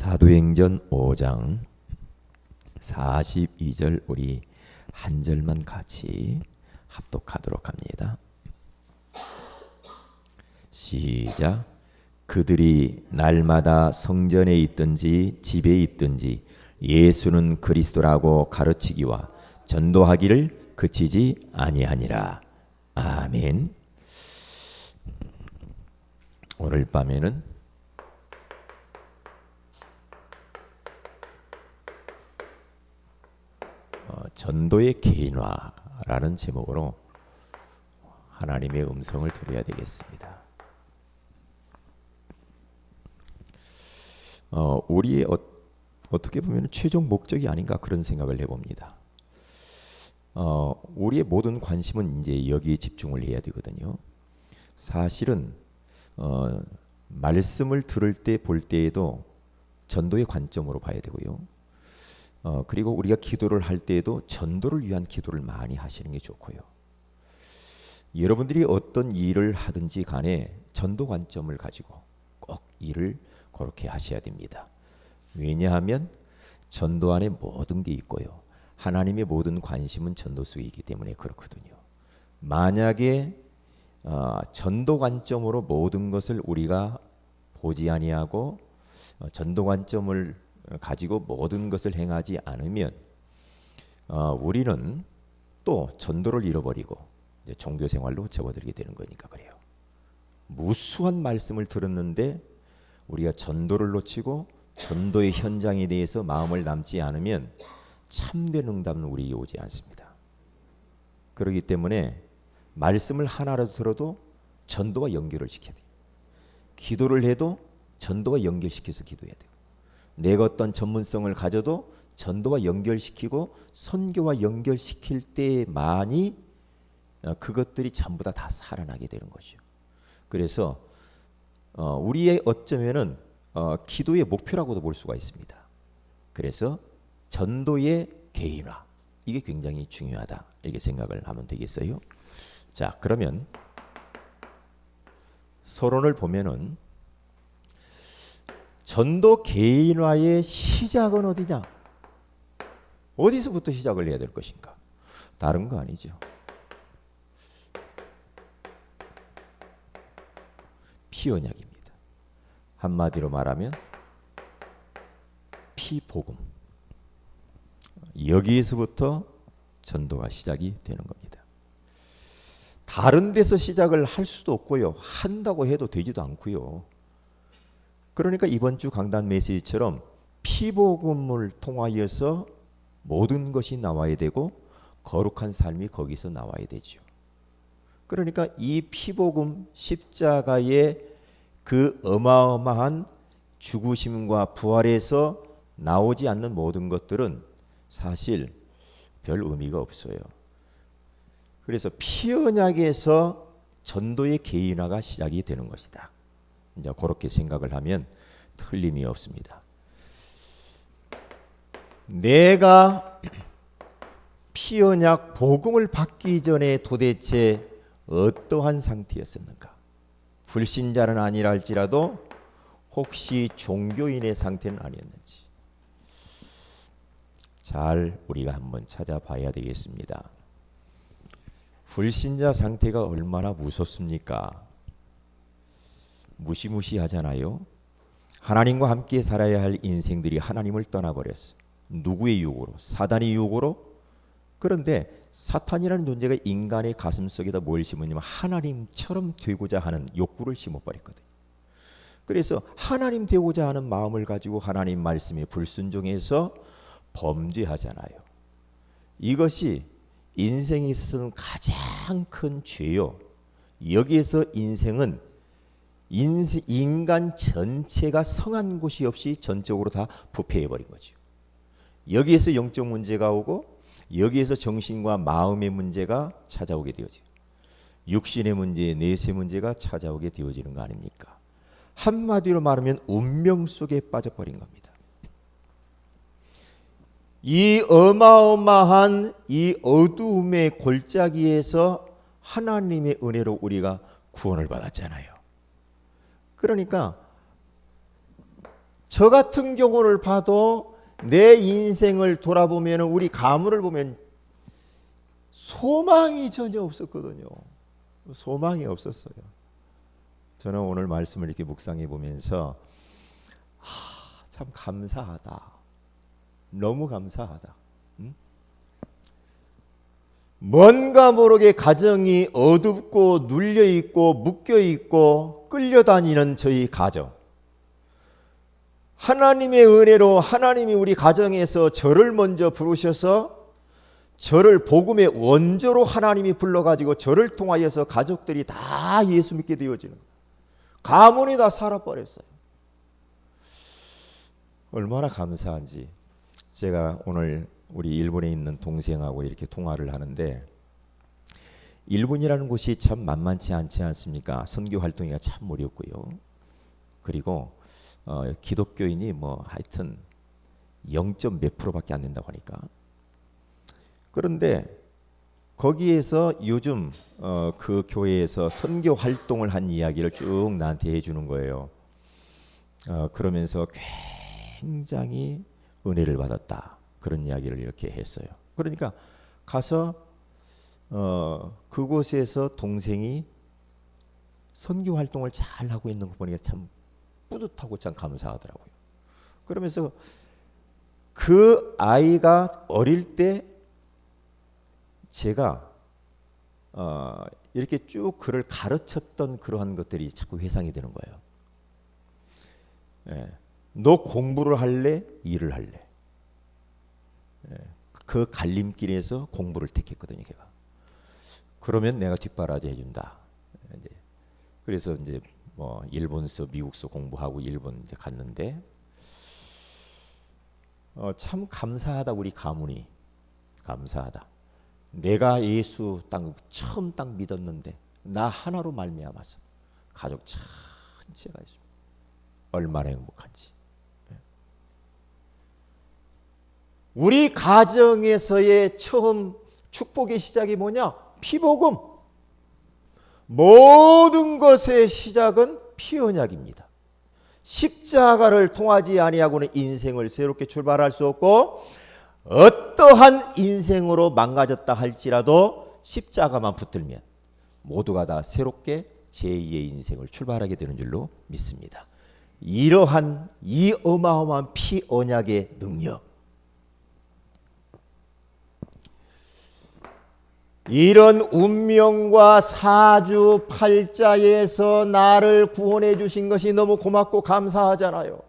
사도행전 5장 42절 우리 한 절만 같이 합독하도록 합니다. 시작. 그들이 날마다 성전에 있든지 집에 있든지 예수는 그리스도라고 가르치기와 전도하기를 그치지 아니하니라. 아멘. 오늘 밤에는 전도의 개인화라는 제목으로 하나님의 음성을 들어야 되겠습니다. 우리의 어떻게 보면 최종 목적이 아닌가 그런 생각을 해봅니다. 우리의 모든 관심은 이제 여기에 집중을 해야 되거든요. 사실은 말씀을 들을 때 볼 때에도 전도의 관점으로 봐야 되고요. 그리고 우리가 기도를 할 때에도 전도를 위한 기도를 많이 하시는 게 좋고요. 여러분들이 어떤 일을 하든지 간에 전도 관점을 가지고 꼭 일을 그렇게 하셔야 됩니다. 왜냐하면 전도 안에 모든 게 있고요. 하나님의 모든 관심은 전도 속에 있기 때문에 그렇거든요. 만약에 전도 관점으로 모든 것을 우리가 보지 아니하고 전도 관점을 가지고 모든 것을 행하지 않으면 우리는 또 전도를 잃어버리고 이제 종교 생활로 접어들게 되는 거니까 그래요. 무수한 말씀을 들었는데 우리가 전도를 놓치고 전도의 현장에 대해서 마음을 담지 않으면 참된 응답은 우리에게 오지 않습니다. 그렇기 때문에 말씀을 하나라도 들어도 전도와 연결을 시켜야 돼요. 기도를 해도 전도와 연결시켜서 기도해야 돼요. 내가 어떤 전문성을 가져도 전도와 연결시키고 선교와 연결시킬 때만이 그것들이 전부 다 살아나게 되는 거죠. 그래서 우리의 어쩌면은 기도의 목표라고도 볼 수가 있습니다. 그래서 전도의 개인화 이게 굉장히 중요하다 이렇게 생각을 하면 되겠어요. 자, 그러면 서론을 보면은 전도 개인화의 시작은 어디냐? 어디서부터 시작을 해야 될 것인가? 다른 거 아니죠. 피언약입니다. 한마디로 말하면 피복음. 여기에서부터 전도가 시작이 되는 겁니다. 다른 데서 시작을 할 수도 없고요. 한다고 해도 되지도 않고요. 그러니까 이번 주 강단 메시지처럼 피복음을 통하여서 모든 것이 나와야 되고 거룩한 삶이 거기서 나와야 되죠. 그러니까 이 피복음 십자가의 그 어마어마한 죽으심과 부활에서 나오지 않는 모든 것들은 사실 별 의미가 없어요. 그래서 피언약에서 전도의 개인화가 시작이 되는 것이다. 이제 그렇게 생각을 하면 틀림이 없습니다. 내가 피언약 복음을 받기 전에 도대체 어떠한 상태였었는가? 불신자는 아니라 할지라도 혹시 종교인의 상태는 아니었는지 잘 우리가 한번 찾아봐야 되겠습니다. 불신자 상태가 얼마나 무섭습니까? 무시무시하잖아요. 하나님과 함께 살아야 할 인생들이 하나님을 떠나버렸어. 누구의 유혹으로? 사단의 유혹으로? 그런데 사탄이라는 존재가 인간의 가슴 속에다 뭘 심으냐면 하나님처럼 되고자 하는 욕구를 심어버렸거든요. 그래서 하나님 되고자 하는 마음을 가지고 하나님 말씀에 불순종해서 범죄하잖아요. 이것이 인생에 있어서는 가장 큰 죄요. 여기에서 인생은 인간 전체가 성한 곳이 없이 전적으로 다 부패해버린 거죠. 여기에서 영적 문제가 오고 여기에서 정신과 마음의 문제가 찾아오게 되어져요. 육신의 문제, 내세 문제가 찾아오게 되어지는 거 아닙니까? 한마디로 말하면 운명 속에 빠져버린 겁니다. 이 어마어마한 이 어두움의 골짜기에서 하나님의 은혜로 우리가 구원을 받았잖아요. 그러니까 저 같은 경우를 봐도 내 인생을 돌아보면 우리 가문을 보면 소망이 전혀 없었거든요. 소망이 없었어요. 저는 오늘 말씀을 이렇게 묵상해 보면서 참 감사하다. 너무 감사하다. 뭔가 모르게 가정이 어둡고 눌려있고 묶여있고 끌려다니는 저희 가정. 하나님의 은혜로 하나님이 우리 가정에서 저를 먼저 부르셔서 저를 복음의 원조로 하나님이 불러가지고 저를 통하여서 가족들이 다 예수 믿게 되어지는 거예요. 가문이 다 살아버렸어요. 얼마나 감사한지. 제가 오늘 우리 일본에 있는 동생하고 이렇게 통화를 하는데 일본이라는 곳이 참 만만치 않지 않습니까? 선교 활동이 참 어렵고요. 그리고 기독교인이 뭐 하여튼 0. 몇 %밖에 안 된다고 하니까. 그런데 거기에서 요즘 그 교회에서 선교 활동을 한 이야기를 쭉 나한테 해주는 거예요. 그러면서 굉장히 은혜를 받았다. 그런 이야기를 이렇게 했어요. 그러니까 가서 그곳에서 동생이 선교 활동을 잘 하고 있는 거 보니까 참 뿌듯하고 참 감사하더라고요. 그러면서 그 아이가 어릴 때 제가 이렇게 쭉 그를 가르쳤던 그러한 것들이 자꾸 회상이 되는 거예요. 예, 너 공부를 할래? 일을 할래? 예, 그 갈림길에서 공부를 택했거든요, 걔가. 그러면 내가 뒷바라지 해준다. 이제 그래서 이제 뭐 일본서, 미국서 공부하고 일본 이제 갔는데 참 감사하다. 우리 가문이 감사하다. 내가 예수 처음 믿었는데 나 하나로 말미암아서 가족 전체가 있습니다. 얼마나 행복한지. 우리 가정에서의 처음 축복의 시작이 뭐냐? 피복음. 모든 것의 시작은 피 언약입니다. 십자가를 통하지 아니하고는 인생을 새롭게 출발할 수 없고 어떠한 인생으로 망가졌다 할지라도 십자가만 붙들면 모두가 다 새롭게 제2의 인생을 출발하게 되는 줄로 믿습니다. 이러한 이 어마어마한 피 언약의 능력, 이런 운명과 사주팔자에서 나를 구원해 주신 것이 너무 고맙고 감사하잖아요.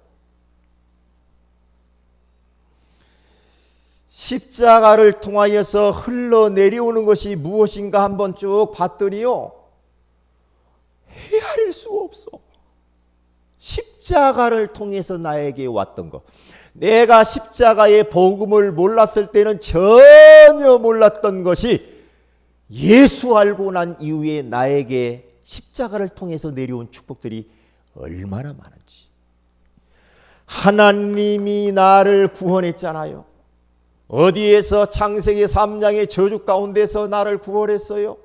십자가를 통하여서 흘러내려오는 것이 무엇인가 한번 쭉 봤더니요, 헤아릴 수가 없어. 십자가를 통해서 나에게 왔던 것. 내가 십자가의 복음을 몰랐을 때는 전혀 몰랐던 것이 예수 알고 난 이후에 나에게 십자가를 통해서 내려온 축복들이 얼마나 많은지. 하나님이 나를 구원했잖아요. 어디에서? 창세기 3장의 저주 가운데서 나를 구원했어요.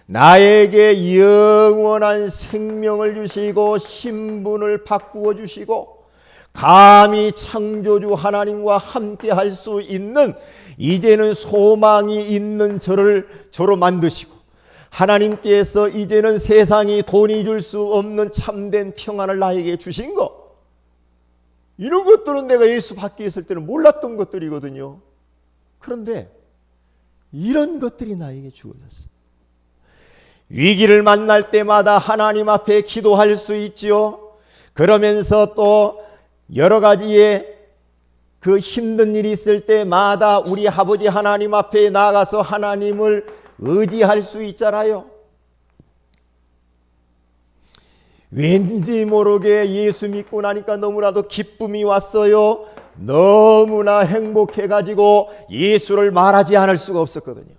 나에게 영원한 생명을 주시고 신분을 바꾸어 주시고 감히 창조주 하나님과 함께 할 수 있는, 이제는 소망이 있는 저로 만드시고, 하나님께서 이제는 세상이 돈이 줄 수 없는 참된 평안을 나에게 주신 것, 이런 것들은 내가 예수 밖에 있을 때는 몰랐던 것들이거든요. 그런데 이런 것들이 나에게 주어졌어요. 위기를 만날 때마다 하나님 앞에 기도할 수 있지요. 그러면서 또 여러 가지의 그 힘든 일이 있을 때마다 우리 아버지 하나님 앞에 나가서 하나님을 의지할 수 있잖아요. 왠지 모르게 예수 믿고 나니까 너무나도 기쁨이 왔어요. 너무나 행복해가지고 예수를 말하지 않을 수가 없었거든요.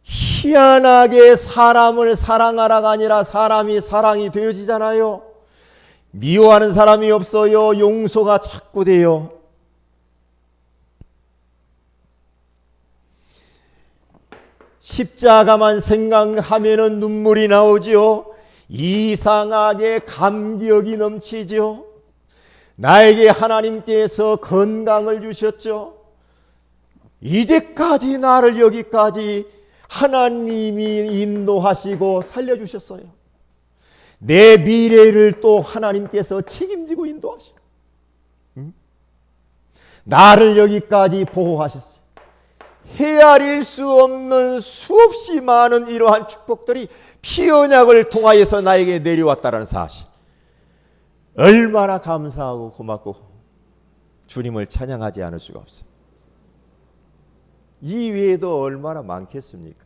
희한하게 사람을 사랑하라가 아니라 사람이 사랑이 되어지잖아요. 미워하는 사람이 없어요. 용서가 자꾸 돼요. 십자가만 생각하면은 눈물이 나오지요. 이상하게 감격이 넘치죠. 나에게 하나님께서 건강을 주셨죠. 이제까지 나를 여기까지 하나님이 인도하시고 살려주셨어요. 내 미래를 또 하나님께서 책임지고 인도하시고, 나를 여기까지 보호하셨어요. 헤아릴 수 없는 수없이 많은 이러한 축복들이 피 언약을 통하여서 나에게 내려왔다는 사실, 얼마나 감사하고 고맙고 주님을 찬양하지 않을 수가 없어요. 이 외에도 얼마나 많겠습니까?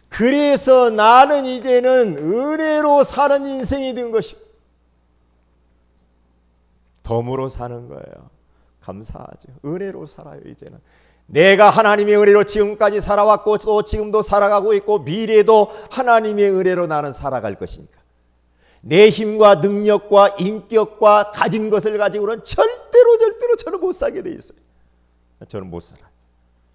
그래서 나는 이제는 은혜로 사는 인생이 된 것이고 덤으로 사는 거예요. 감사하죠. 은혜로 살아요. 이제는 내가 하나님의 은혜로 지금까지 살아왔고 또 지금도 살아가고 있고 미래도 하나님의 은혜로 나는 살아갈 것이니까 내 힘과 능력과 인격과 가진 것을 가지고는 절대로 저는 못 살게 돼 있어요. 저는 못 살아요.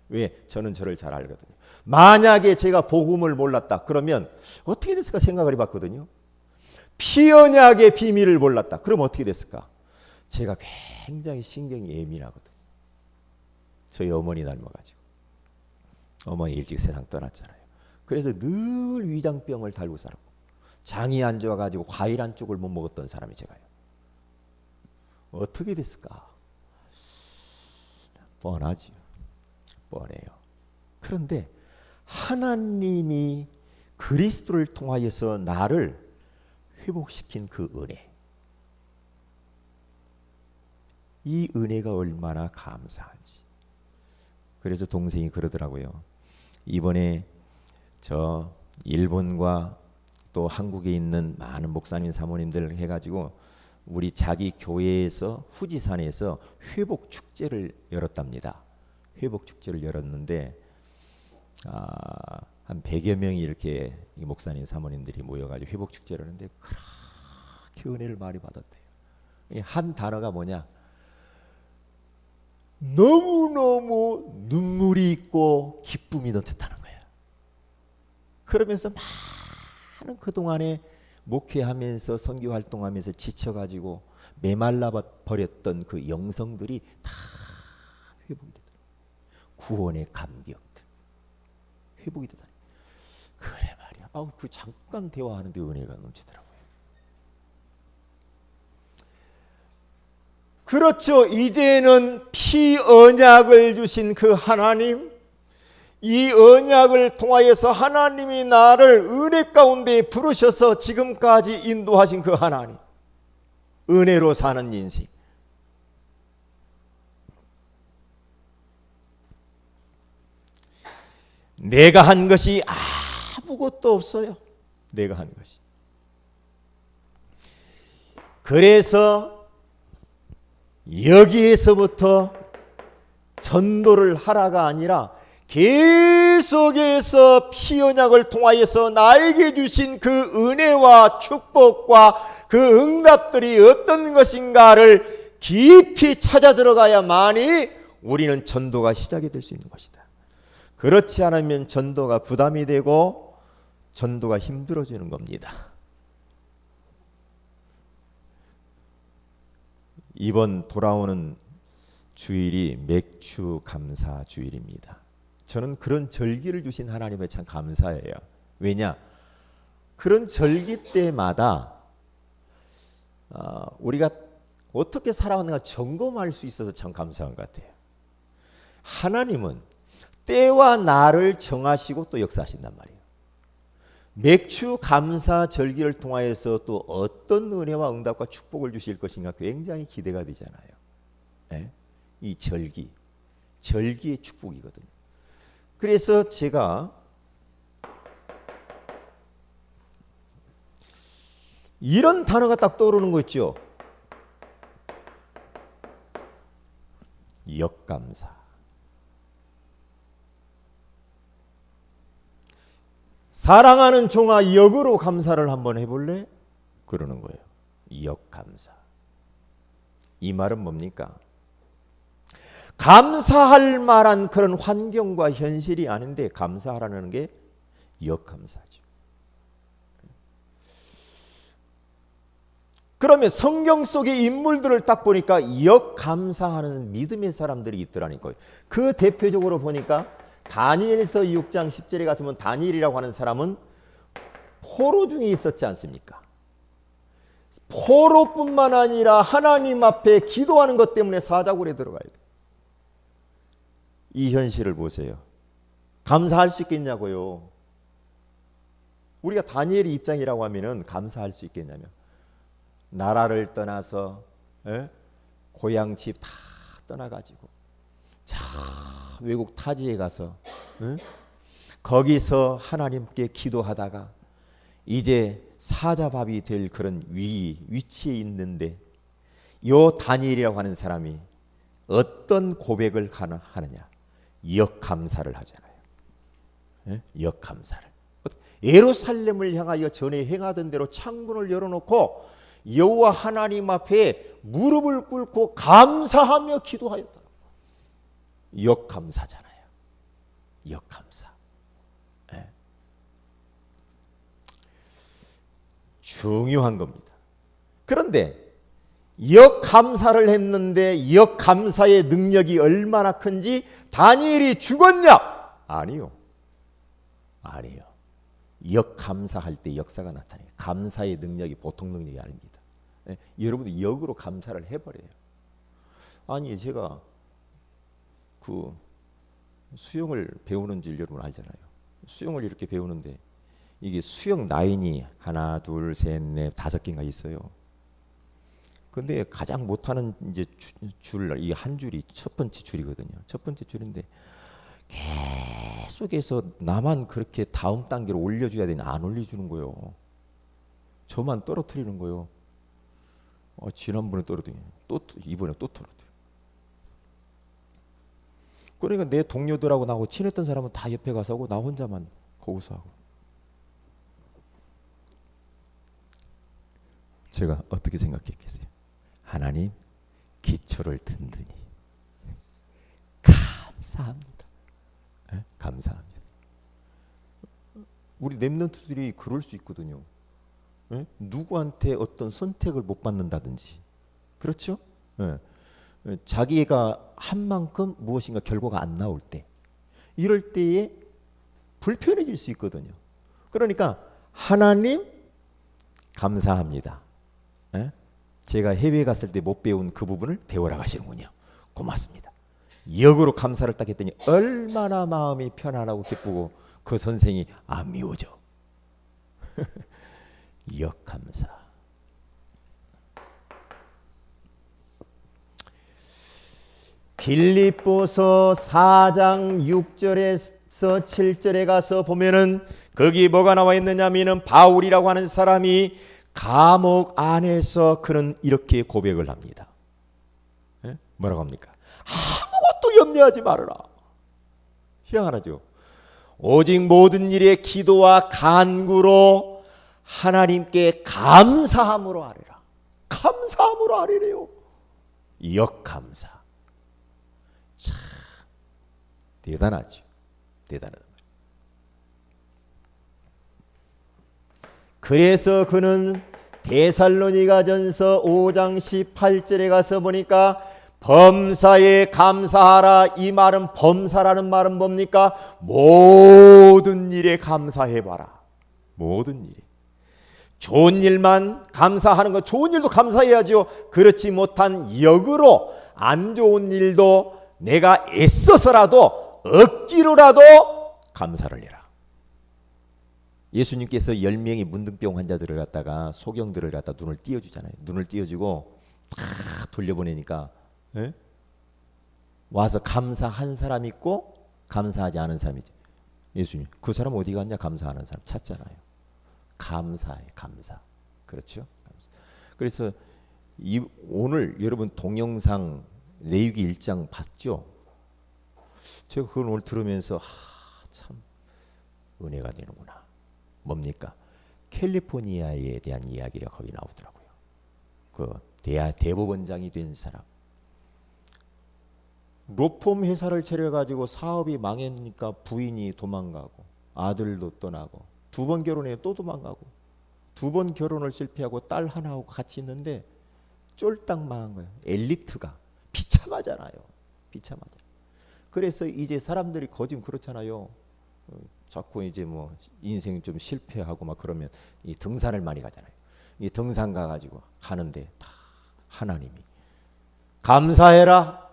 왜? 저는 저를 잘 알거든요. 만약에 제가 복음을 몰랐다 그러면 어떻게 됐을까 생각을 해봤거든요. 피 언약의 비밀을 몰랐다 그럼 어떻게 됐을까? 제가 굉장히 신경이 예민하거든요. 저희 어머니 닮아가지고. 어머니 일찍 세상 떠났잖아요. 그래서 늘 위장병을 달고 살았고 장이 안 좋아가지고 과일 한 쪽을 못 먹었던 사람이 제가요. 어떻게 됐을까? 뻔하지요. 뻔해요. 그런데 하나님이 그리스도를 통하여서 나를 회복시킨 그 은혜, 이 은혜가 얼마나 감사한지. 그래서 동생이 그러더라고요. 이번에 저 일본과 또 한국에 있는 많은 목사님 사모님들 해가지고 우리 자기 교회에서 후지산에서 회복 축제를 열었답니다. 회복 축제를 열었는데 한 100여 명이 이렇게 목사님 사모님들이 모여가지고 회복 축제를 하는데 그렇게 은혜를 많이 받았대요. 한 단어가 뭐냐? 너무너무 눈물이 있고 기쁨이 넘쳤다는 거예요. 그러면서 많은 그동안에 목회하면서 선교 활동하면서 지쳐가지고 메말라 버렸던 그 영성들이 다 회복이 되더라고요. 구원의 감격들 회복이 되더라고요. 그래 말이야. 그 잠깐 대화하는데 은혜가 넘치더라고요. 그렇죠. 이제는 피 언약을 주신 그 하나님, 이 언약을 통하여서 하나님이 나를 은혜 가운데 부르셔서 지금까지 인도하신 그 하나님, 은혜로 사는 인생. 내가 한 것이 아무것도 없어요. 내가 한 것이. 그래서 여기에서부터 전도를 하라가 아니라 계속해서 피 언약을 통하여서 나에게 주신 그 은혜와 축복과 그 응답들이 어떤 것인가를 깊이 찾아 들어가야만이 우리는 전도가 시작이 될 수 있는 것이다. 그렇지 않으면 전도가 부담이 되고 전도가 힘들어지는 겁니다. 이번 돌아오는 주일이 맥주 감사 주일입니다. 저는 그런 절기를 주신 하나님에 참 감사해요. 왜냐? 그런 절기 때마다 우리가 어떻게 살아왔는가 점검할 수 있어서 참 감사한 것 같아요. 하나님은 때와 날을 정하시고 또 역사하신단 말이에요. 맥주 감사 절기를 통하여서 또 어떤 은혜와 응답과 축복을 주실 것인가 굉장히 기대가 되잖아요. 네? 이 절기의 축복이거든요. 그래서 제가 이런 단어가 딱 떠오르는 거 있죠. 역감사. 사랑하는 종아 역으로 감사를 한번 해볼래? 그러는 거예요. 역감사. 이 말은 뭡니까? 감사할 만한 그런 환경과 현실이 아닌데 감사하라는 게 역감사죠. 그러면 성경 속의 인물들을 딱 보니까 역감사하는 믿음의 사람들이 있더라니까요. 그 대표적으로 보니까 다니엘서 6장 10절에 가서 보면 다니엘이라고 하는 사람은 포로 중에 있었지 않습니까? 포로뿐만 아니라 하나님 앞에 기도하는 것 때문에 사자굴에 들어가야 돼요. 이 현실을 보세요. 감사할 수 있겠냐고요. 우리가 다니엘의 입장이라고 하면은 감사할 수 있겠냐면, 나라를 떠나서 고향 집 다 떠나가지고 자 외국 타지에 가서 거기서 하나님께 기도하다가 이제 사자밥이 될 그런 위치에 있는데, 요 다니엘이라고 하는 사람이 어떤 고백을 하느냐? 역감사를 하잖아요. 역감사를. 예루살렘을 향하여 전에 행하던 대로 창문을 열어놓고 여호와 하나님 앞에 무릎을 꿇고 감사하며 기도하였다. 역감사잖아요. 역감사. 네. 중요한 겁니다. 그런데 역감사를 했는데 역감사의 능력이 얼마나 큰지, 다니엘이 죽었냐? 아니요. 아니요. 역감사할 때 역사가 나타나요. 감사의 능력이 보통 능력이 아닙니다. 네? 여러분도 역으로 감사를 해버려요. 아니 제가 그 수영을 배우는 줄 여러분 알잖아요. 수영을 이렇게 배우는데 이게 수영 라인이 하나, 둘, 셋, 넷, 5개가 있어요. 근데 가장 못하는 이제 이 한 줄이 첫 번째 줄이거든요. 첫 번째 줄인데 계속해서 나만 그렇게 다음 단계로 올려줘야 되니 안 올려주는 거예요. 저만 떨어뜨리는 거예요. 지난번에 떨어뜨리니 또 이번에 또 떨어뜨려. 그러니까 내 동료들하고 나하고 친했던 사람은 다 옆에 가서 하고 나 혼자만 거기서 하고. 제가 어떻게 생각했겠어요? 하나님 기초를 든든히 감사합니다. 네? 감사합니다. 우리 랩런트들이 그럴 수 있거든요. 네? 누구한테 어떤 선택을 못 받는다든지, 그렇죠? 네. 자기가 한 만큼 무엇인가 결과가 안 나올 때, 이럴 때에 불편해질 수 있거든요. 그러니까 하나님 감사합니다. 네? 제가 해외에 갔을 때 못 배운 그 부분을 배우러 가시는군요. 고맙습니다. 역으로 감사를 딱 했더니 얼마나 마음이 편안하고 기쁘고 그 선생이 안 미워져. 역감사. 빌립보서 4장 6절에서 7절에 가서 보면은 거기 뭐가 나와 있느냐면은 바울이라고 하는 사람이 감옥 안에서 그는 이렇게 고백을 합니다. 네? 뭐라고 합니까? 아무것도 염려하지 말아라. 희한하죠. 오직 모든 일에 기도와 간구로 하나님께 감사함으로 아뢰라. 감사함으로 아뢰래요. 역감사. 참 대단하죠. 대단하다. 그래서 그는 데살로니가전서 5장 18절에 가서 보니까 범사에 감사하라. 이 말은, 범사라는 말은 뭡니까? 모든 일에 감사해봐라. 모든 일에. 좋은 일만 감사하는 것, 좋은 일도 감사해야죠. 그렇지 못한 역으로 안 좋은 일도 내가 애써서라도 억지로라도 감사를 해라. 예수님께서 10명의 문둥병 환자들을 갖다가, 소경들을 갖다 눈을 띄워주잖아요. 눈을 띄워주고 탁 돌려보내니까 와서 감사한 사람 있고 감사하지 않은 사람이지. 예수님, 그 사람 어디 갔냐? 감사하는 사람 찾잖아요. 감사해, 감사. 그렇죠? 감사. 그래서 오늘 여러분 동영상 레위기 1장 봤죠? 제가 그걸 오늘 들으면서 참 은혜가 되는구나. 뭡니까? 캘리포니아에 대한 이야기가 거기 나오더라고요. 그 대법원장이 된 사람. 로펌 회사를 차려가지고 사업이 망했으니까 부인이 도망가고 아들도 떠나고, 2번 결혼해 또 도망가고, 2번 결혼을 실패하고 딸 하나하고 같이 있는데 쫄딱 망한 거예요. 엘리트가 비참하잖아요. 비참하잖아요. 그래서 이제 사람들이 거진 그렇잖아요. 자꾸 이제 뭐 인생 좀 실패하고 막 그러면 이 등산을 많이 가잖아요. 이 등산 가가지고 가는데 다 하나님이 감사해라,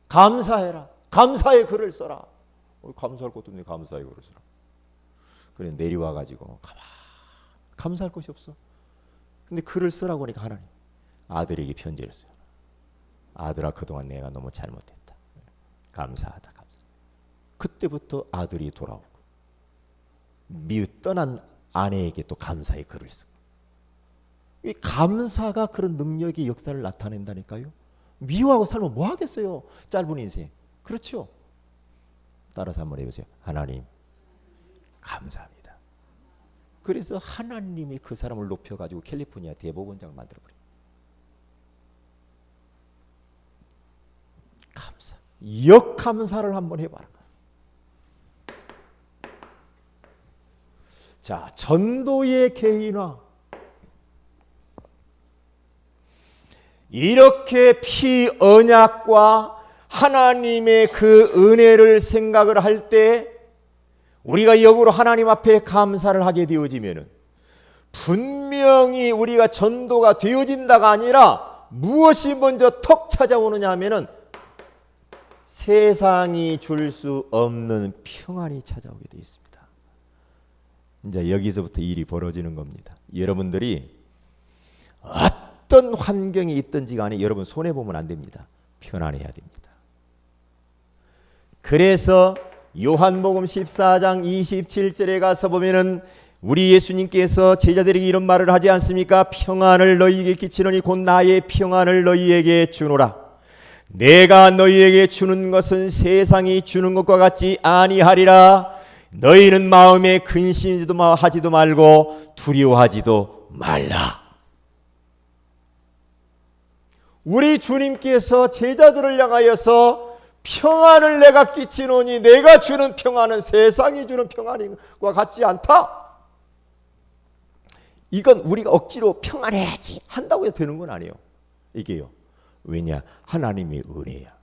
감사해라, 감사의 글을 써라. 감사할 것도 없네. 감사의 글을 써라. 그래 내려와 가지고 감사할 것이 없어. 근데 글을 쓰라고 하니까 하나님 아들에게 편지를 써요. 아들아, 그동안 내가 너무 잘못했다. 감사하다. 감사. 그때부터 아들이 돌아오고 떠난 아내에게 또 감사의 글을 쓰고. 이 감사가 그런 능력의 역사를 나타낸다니까요. 미워하고 살면 뭐 하겠어요? 짧은 인생. 그렇죠? 따라서 한번 해보세요. 하나님 감사합니다. 그래서 하나님이 그 사람을 높여가지고 캘리포니아 대법원장을 만들어버려요. 감사. 역감사를 한번 해봐라. 자, 전도의 개인화. 이렇게 피언약과 하나님의 그 은혜를 생각을 할 때 우리가 역으로 하나님 앞에 감사를 하게 되어지면은 분명히 우리가 전도가 되어진다가 아니라 무엇이 먼저 턱 찾아오느냐 하면은 세상이 줄 수 없는 평안이 찾아오게 되어 있습니다. 이제 여기서부터 일이 벌어지는 겁니다. 여러분들이 어떤 환경이 있든지 간에 여러분 손해보면 안 됩니다. 편안해야 됩니다. 그래서 요한복음 14장 27절에 가서 보면은 우리 예수님께서 제자들에게 이런 말을 하지 않습니까? 평안을 너희에게 끼치노니 곧 나의 평안을 너희에게 주노라. 내가 너희에게 주는 것은 세상이 주는 것과 같지 아니하리라. 너희는 마음에 근심하지도 말고 두려워하지도 말라. 우리 주님께서 제자들을 향하여서 평안을 내가 끼치노니 내가 주는 평안은 세상이 주는 평안과 같지 않다. 이건 우리가 억지로 평안해야지 한다고 해도 되는 건 아니에요. 이게요. 왜냐? 하나님의 은혜야.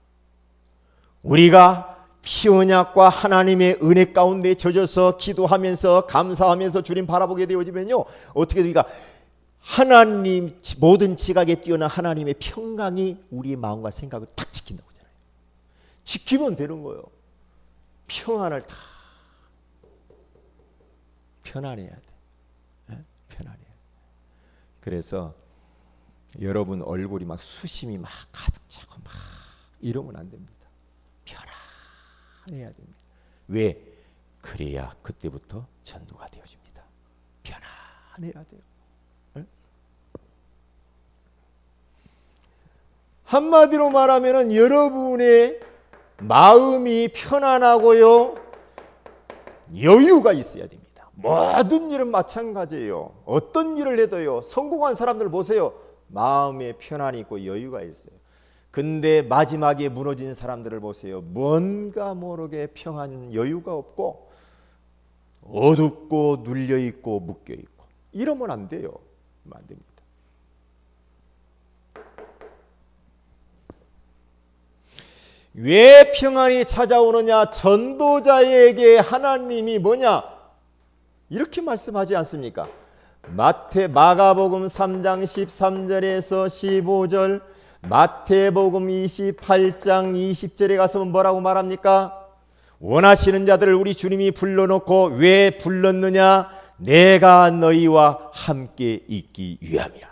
우리가 피언약과 하나님의 은혜 가운데 젖어서 기도하면서 감사하면서 주님 바라보게 되어지면요, 어떻게 됩니까? 하나님 모든 지각에 뛰어난 하나님의 평강이 우리의 마음과 생각을 탁 지킨다고 하잖아요. 지키면 되는 거예요. 평안을 다 편안해야 돼. 네? 편안해야 돼. 그래서 여러분 얼굴이 막 수심이 막 가득 차고 막 이러면 안 됩니다. 편안해야 됩니다. 왜? 그래야 그때부터 전도가 되어집니다. 편안해야 돼요. 한마디로 말하면 여러분의 마음이 편안하고요, 여유가 있어야 됩니다. 모든 일은 마찬가지예요. 어떤 일을 해도요, 성공한 사람들 보세요. 마음에 편안이 있고 여유가 있어요. 근데 마지막에 무너진 사람들을 보세요. 뭔가 모르게 평안, 여유가 없고 어둡고 눌려있고 묶여있고. 이러면 안 돼요. 안 됩니다. 왜 평안이 찾아오느냐? 전도자에게 하나님이 뭐냐? 이렇게 말씀하지 않습니까? 마가복음 3장 13절에서 15절, 마태복음 28장 20절에 가서 뭐라고 말합니까? 원하시는 자들을 우리 주님이 불러놓고 왜 불렀느냐? 내가 너희와 함께 있기 위함이라.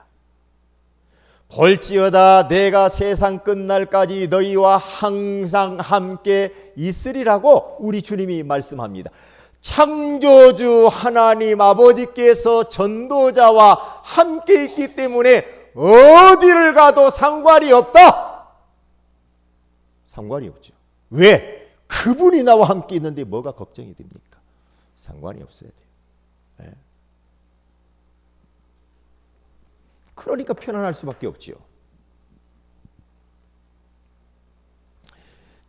볼지어다 내가 세상 끝날까지 너희와 항상 함께 있으리라고 우리 주님이 말씀합니다. 창조주 하나님 아버지께서 전도자와 함께 있기 때문에 어디를 가도 상관이 없다. 상관이 없죠. 왜? 그분이 나와 함께 있는데 뭐가 걱정이 됩니까? 상관이 없어야 돼요. 네. 그러니까 편안할 수밖에 없지요.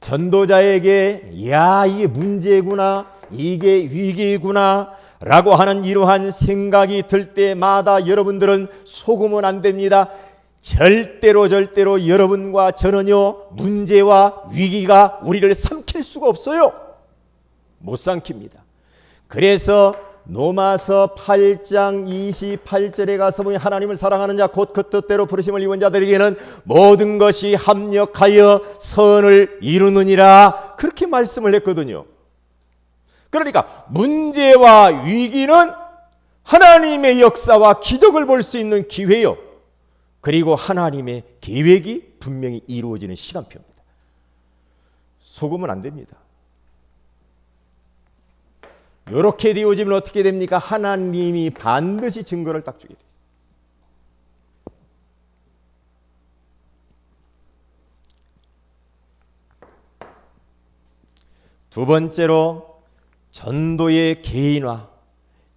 전도자에게 야, 이게 문제구나, 이게 위기구나, 라고 하는 이러한 생각이 들 때마다 여러분들은 속으면 안 됩니다. 절대로 여러분과 저는요, 문제와 위기가 우리를 삼킬 수가 없어요. 못 삼킵니다. 그래서 로마서 8장 28절에 가서 보면 하나님을 사랑하는 자 곧 그 뜻대로 부르심을 입은 자들에게는 모든 것이 합력하여 선을 이루느니라, 그렇게 말씀을 했거든요. 그러니까 문제와 위기는 하나님의 역사와 기적을 볼 수 있는 기회요, 그리고 하나님의 계획이 분명히 이루어지는 시간표입니다. 속으면 안 됩니다. 이렇게 되어지면 어떻게 됩니까? 하나님이 반드시 증거를 딱 주게 됩니다. 두 번째로 전도의 개인화,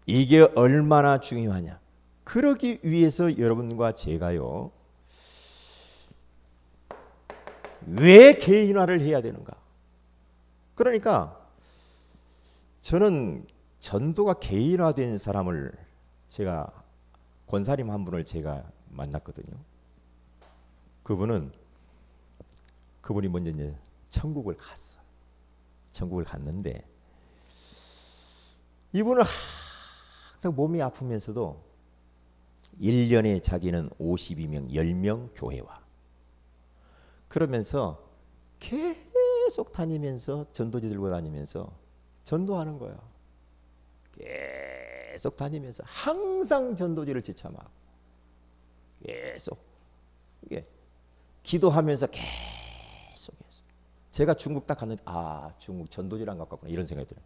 이게 얼마나 중요하냐. 그러기 위해서 여러분과 제가요, 왜 개인화를 해야 되는가? 그러니까 저는 전도가 개인화된 사람을, 제가 권사님 한 분을 제가 만났거든요. 그분이 먼저 이제 천국을 갔어. 천국을 갔는데 이분은 항상 몸이 아프면서도 1년에 자기는 52명, 10명 교회와 그러면서 계속 다니면서 전도지 들고 다니면서 전도하는 거야. 계속 다니면서 항상 전도지를 지참하고 계속 이게 기도하면서 계속해서 제가 중국 딱 갔는데 중국 전도지를 안 갖고 왔구나 이런 생각이 들어요.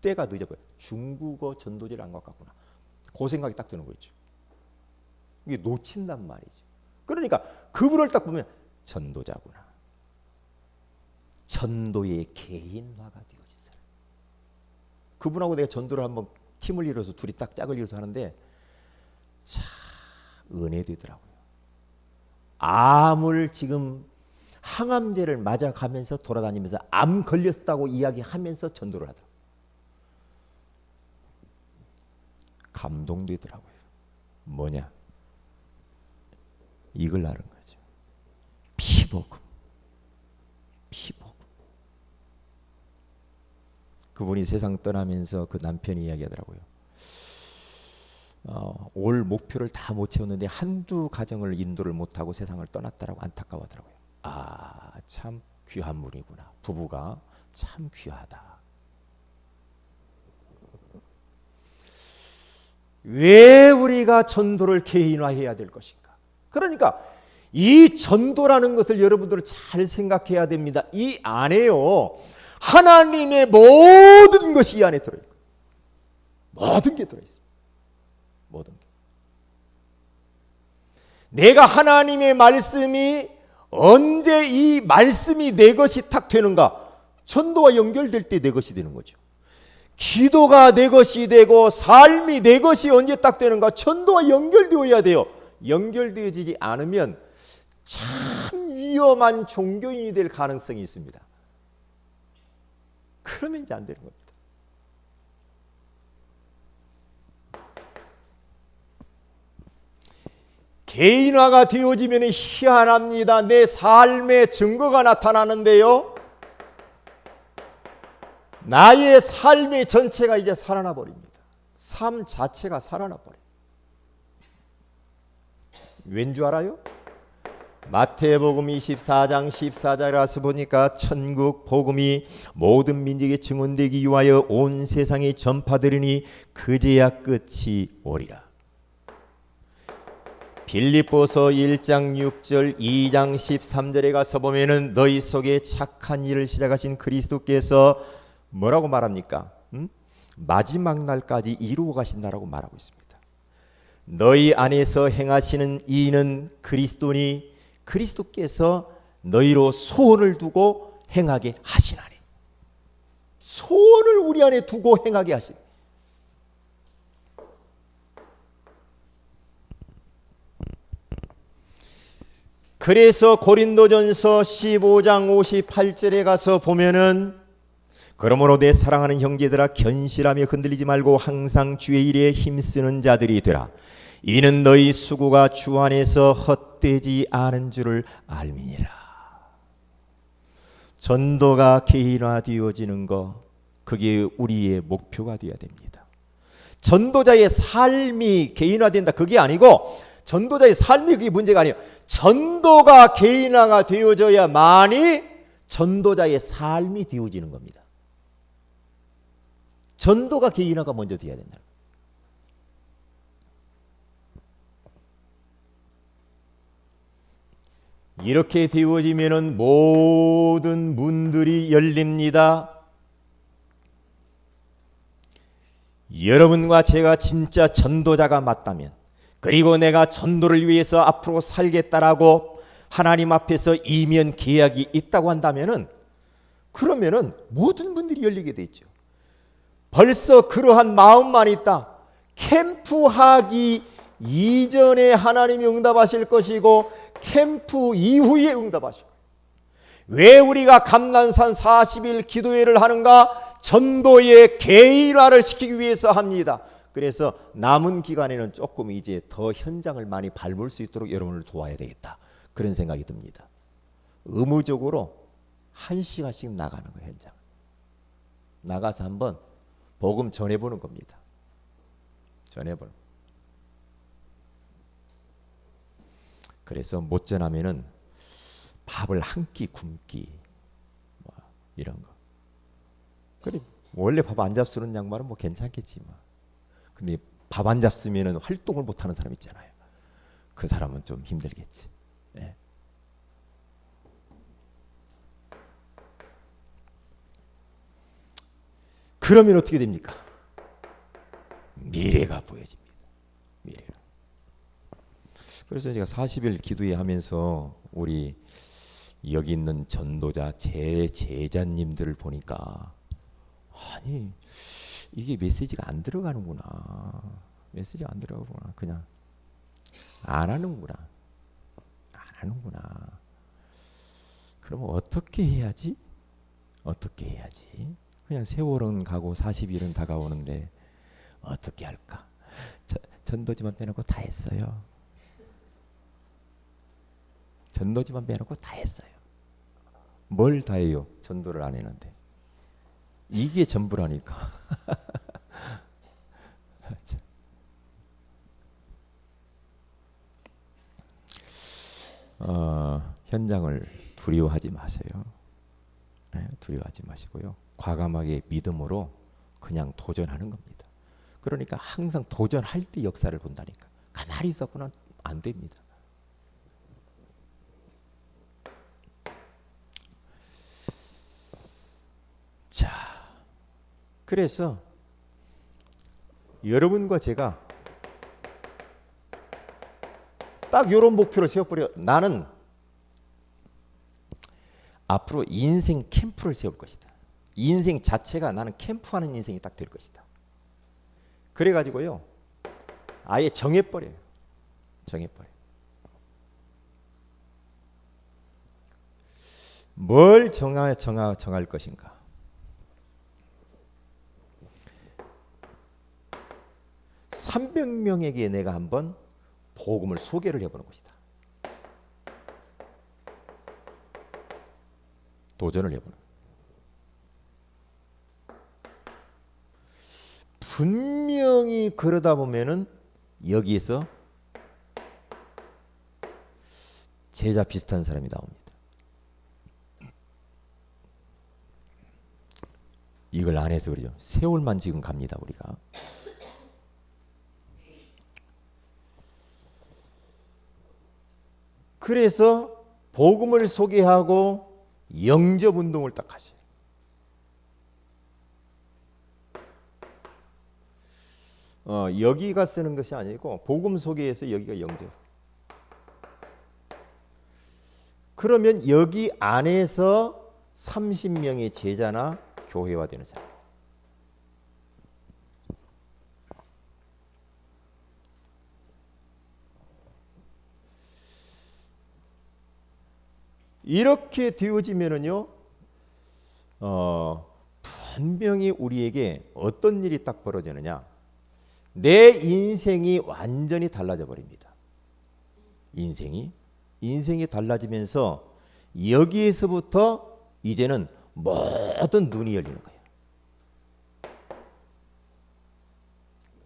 때가 늦어버려. 중국어 전도지를 안 갖고 왔구나. 그 생각이 딱 드는 거 있죠. 이게 놓친단 말이죠. 그러니까 그분을 딱 보면 전도자구나. 전도의 개인화가 되어진 사람. 그분하고 내가 전도를 한번 팀을 이뤄서 둘이 딱 짝을 이뤄서 하는데 참 은혜되더라고요. 암을 지금 항암제를 맞아가면서 돌아다니면서 암 걸렸다고 이야기하면서 전도를 하더라고요. 감동되더라고요. 뭐냐? 이걸 아는 거죠. 피복음. 그분이 세상 떠나면서 그 남편이 이야기하더라고요. 올 목표를 다 못 채웠는데 한두 가정을 인도를 못하고 세상을 떠났다라고 안타까워하더라고요. 참 귀한 분이구나. 부부가 참 귀하다. 왜 우리가 전도를 개인화해야 될 것인가? 그러니까 이 전도라는 것을 여러분들은 잘 생각해야 됩니다. 이 안에요, 하나님의 모든 것이 이 안에 들어있고 모든 게 들어있습니다. 모든 게. 내가 하나님의 말씀이 언제 이 말씀이 내 것이 탁 되는가? 전도와 연결될 때 내 것이 되는 거죠. 기도가 내 것이 되고 삶이 내 것이 언제 딱 되는가? 전도와 연결되어야 돼요. 연결되어지지 않으면 참 위험한 종교인이 될 가능성이 있습니다. 그러면 이제 안 되는 겁니다. 개인화가 되어지면 희한합니다. 내 삶의 증거가 나타나는데요, 나의 삶의 전체가 이제 살아나 버립니다. 삶 자체가 살아나 버려요. 왠 줄 알아요? 마태복음 24장 14절에 가서 보니까 천국 복음이 모든 민족에 증언되기 위하여 온 세상에 전파되리니 그제야 끝이 오리라. 빌립보서 1장 6절 2장 13절에 가서 보면은 너희 속에 착한 일을 시작하신 그리스도께서 뭐라고 말합니까? 마지막 날까지 이루어 가신다라고 말하고 있습니다. 너희 안에서 행하시는 이는 그리스도니 그리스도께서 너희로 소원을 두고 행하게 하시나니. 소원을 우리 안에 두고 행하게 하시니. 그래서 고린도전서 15장 58절에 가서 보면은 그러므로 내 사랑하는 형제들아 견실하며 흔들리지 말고 항상 주의 일에 힘쓰는 자들이 되라. 이는 너희 수고가 주 안에서 헛되지 않은 줄을 알미니라. 전도가 개인화되어지는 것, 그게 우리의 목표가 되어야 됩니다. 전도자의 삶이 개인화된다, 그게 아니고 전도자의 삶이 그게 문제가 아니에요. 전도가 개인화가 되어져야만이 전도자의 삶이 되어지는 겁니다. 전도가 개인화가 먼저 돼야 된다. 이렇게 되어지면은 모든 문들이 열립니다. 여러분과 제가 진짜 전도자가 맞다면, 그리고 내가 전도를 위해서 앞으로 살겠다라고 하나님 앞에서 이면 계약이 있다고 한다면은, 그러면은 모든 문들이 열리게 되죠. 벌써 그러한 마음만 있다. 캠프하기 이전에 하나님이 응답하실 것이고 캠프 이후에 응답하시고. 왜 우리가 감난산 40일 기도회를 하는가? 전도의 개인화를 시키기 위해서 합니다. 그래서 남은 기간에는 조금 이제 더 현장을 많이 밟을 수 있도록 여러분을 도와야 되겠다, 그런 생각이 듭니다. 의무적으로 1시간씩 나가는 거예요. 현장 나가서 한번 복음 전해보는 겁니다. 전해보는. 그래서 못 전하면은 밥을 한 끼 굶기, 뭐 이런 거. 그래, 원래 밥 안 잡수는 양말은 뭐 괜찮겠지 뭐. 근데 밥 안 잡수면은 활동을 못 하는 사람 있잖아요. 그 사람은 좀 힘들겠지. 예. 그러면 어떻게 됩니까? 미래가 보여집니다. 미래가. 그래서 제가 40일 기도회 하면서 우리 여기 있는 전도자 제 제자님들을 보니까, 아니 이게 메시지가 안 들어가는구나. 메시지가 안 들어가구나. 그냥 안 하는구나. 안 하는구나. 그러면 어떻게 해야지? 어떻게 해야지? 그냥 세월은 가고 40일은 다가오는데 어떻게 할까? 전도지만 빼놓고 다 했어요. 전도지만 빼놓고 다 했어요. 뭘 다 해요? 전도를 안 했는데. 이게 전부라니까. 현장을 두려워하지 마세요. 네, 두려워하지 마시고요. 과감하게 믿음으로 그냥 도전하는 겁니다. 그러니까 항상 도전할 때 역사를 본다니까. 가만히 있었구나 안 됩니다. 자, 그래서 여러분과 제가 딱 이런 목표를 세워버려. 나는 앞으로 인생 캠프를 세울 것이다. 인생 자체가 나는 캠프하는 인생이 딱 될 것이다. 그래가지고요, 아예 정해버려요. 정해버려요. 뭘 정할 것인가? (300명에게) 내가 한번 복음을 소개를 해보는 것이다. 도전을 해보는. 분명히 그러다 보면은 여기에서 제자 비슷한 사람이 나옵니다. 이걸 안 해서 그러죠. 세월만 지금 갑니다, 우리가. 그래서 복음을 소개하고 영접 운동을 딱 하세요. 여기가 쓰는 것이 아니고 복음 소개에서 여기가 영접. 그러면 여기 안에서 30명의 제자나 교회화 되는 사람. 이렇게 되어지면은요, 분명히 우리에게 어떤 일이 딱 벌어지느냐, 내 인생이 완전히 달라져 버립니다. 인생이 달라지면서 여기에서부터 이제는 모든 눈이 열리는 거예요.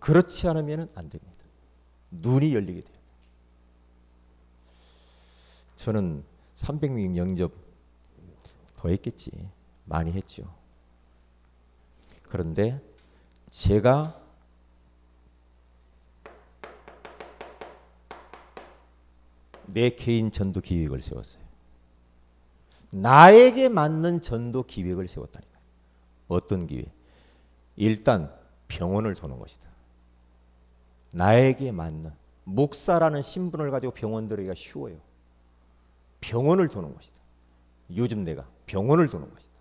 그렇지 않으면 안 됩니다. 눈이 열리게 돼요. 저는 300명 영접 더 했겠지. 많이 했죠. 그런데 제가 내 개인 전도 기획을 세웠어요. 나에게 맞는 전도 기획을 세웠다니까요. 어떤 기획? 일단 병원을 도는 것이다. 나에게 맞는, 목사라는 신분을 가지고 병원 들어가기가 쉬워요. 병원을 도는 것이다. 요즘 내가 병원을 도는 것이다.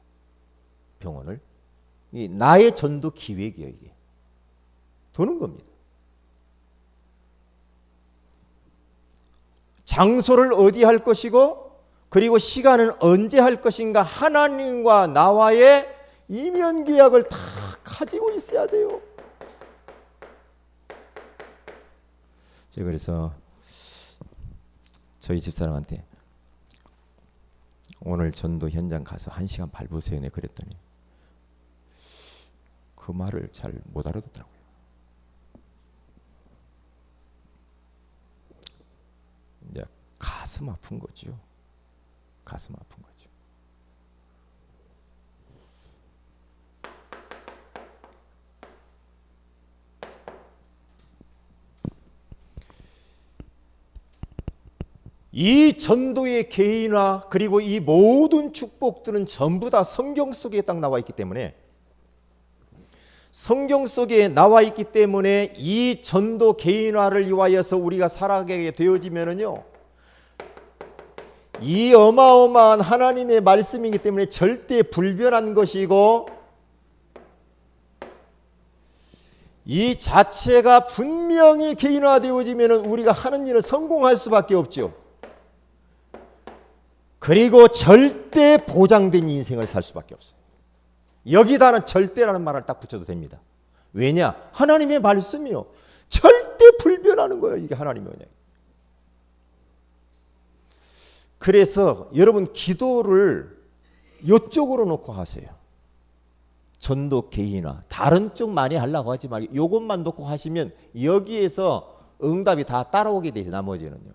병원을. 이 나의 전도 기획이에요. 이게 도는 겁니다. 장소를 어디 할 것이고, 그리고 시간은 언제 할 것인가, 하나님과 나와의 이면 계약을 다 가지고 있어야 돼요. 제가 그래서 저희 집사람한테 오늘 전도 현장 가서 1시간 밟으세요 네 그랬더니 그 말을 잘 못 알아듣더라고요. 이제 가슴 아픈 거죠. 가슴 아픈 거죠. 이 전도의 개인화, 그리고 이 모든 축복들은 전부 다 성경 속에 딱 나와 있기 때문에, 성경 속에 나와 있기 때문에 이 전도 개인화를 위하여서 우리가 살아가게 되어지면은요, 이 어마어마한 하나님의 말씀이기 때문에 절대 불변한 것이고, 이 자체가 분명히 개인화되어지면은 우리가 하는 일을 성공할 수밖에 없죠. 그리고 절대 보장된 인생을 살 수밖에 없어요. 여기다는 절대라는 말을 딱 붙여도 됩니다. 왜냐? 하나님의 말씀이요. 절대 불변하는 거예요. 이게 하나님의 언약. 그래서 여러분 기도를 이쪽으로 놓고 하세요. 전도 개인화. 다른 쪽 많이 하려고 하지 말고 이것만 놓고 하시면 여기에서 응답이 다 따라오게 되죠. 나머지는요.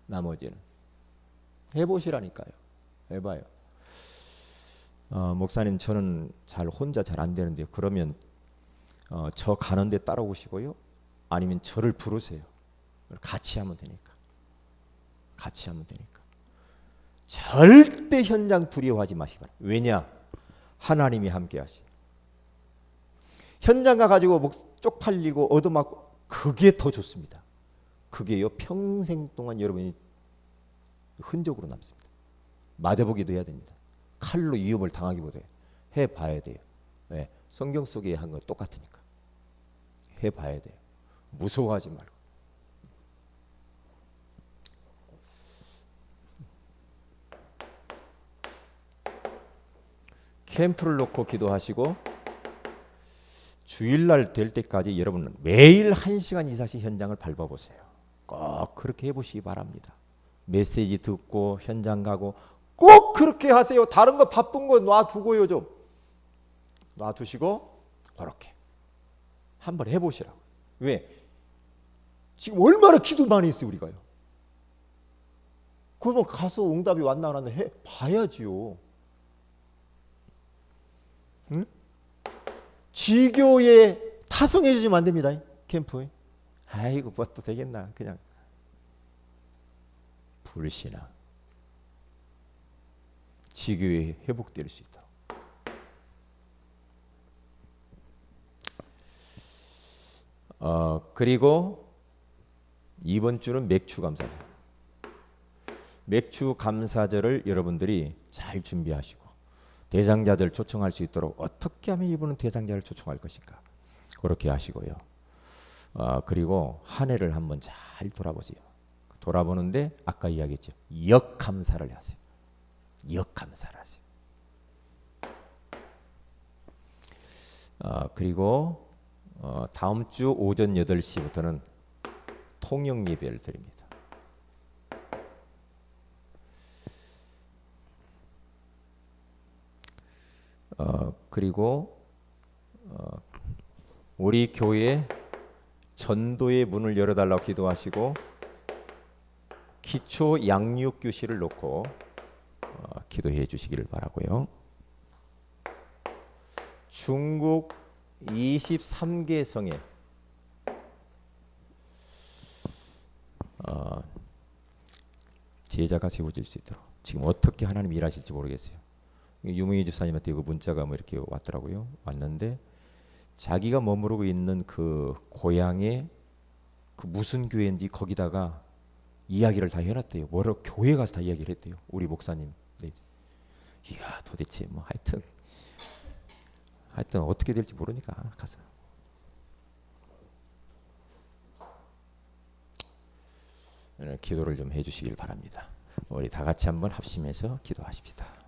나머지는. 해보시라니까요. 해봐요. 목사님 저는 혼자 잘 안 되는데요. 그러면 저 가는데 따라오시고요. 아니면 저를 부르세요. 같이 하면 되니까. 같이 하면 되니까. 절대 현장 두려워하지 마시기 바랍니다. 왜냐? 하나님이 함께 하시. 현장 가가지고 쪽팔리고 얻어맞고 그게 더 좋습니다. 그게요 평생 동안 여러분이 흔적으로 남습니다. 맞아보기도 해야 됩니다. 칼로 위협을 당하기보다 해봐야 돼요. 네, 성경 속에 한 건 똑같으니까 해봐야 돼요. 무서워하지 말고. 캠프를 놓고 기도하시고 주일날 될 때까지 여러분 매일 1시간 이상씩 현장을 밟아보세요. 꼭 그렇게 해보시기 바랍니다. 메시지 듣고 현장 가고 꼭 그렇게 하세요. 다른 거 바쁜 거 놔두고요. 좀 놔두시고 그렇게 한번 해보시라고. 왜? 지금 얼마나 기도 많이 했어요 우리가요. 그러면 가서 응답이 왔나 안 왔나 해봐야지요. 응? 지교에 타성해지면 안 됩니다. 캠프에. 아이고 뭐 또 되겠나. 그냥 불신앙. 지교에 회복될 수 있다. 그리고 이번 주는 맥주 감사절. 맥주 감사절을 여러분들이 잘 준비하시고 대상자들 초청할 수 있도록 어떻게 하면 이분은 대상자를 초청할 것인가 그렇게 하시고요. 그리고 한 해를 한번 잘 돌아보세요. 돌아보는데 아까 이야기했죠. 역감사를 하세요. 역감사를 하세요. 그리고 다음 주 오전 8시부터는 통영 예배를 드립니다. 그리고 우리 교회 전도의 문을 열어달라고 기도하시고 기초 양육 교실을 놓고 기도해 주시기를 바라고요. 중국 23개 성에 제자가 세워질 수 있도록 지금 어떻게 하나님 일하실지 모르겠어요. 유명희 집사님한테 그 문자가 뭐 이렇게 왔더라고요. 왔는데 자기가 머무르고 있는 그 고향에 그 무슨 교회인지 거기다가 이야기를 다 해놨대요. 뭐라고 교회 가서 다 이야기를 했대요. 우리 목사님. 네. 이야 도대체 뭐 하여튼 어떻게 될지 모르니까 가서 오늘 기도를 좀 해주시길 바랍니다. 우리 다 같이 한번 합심해서 기도하십시다.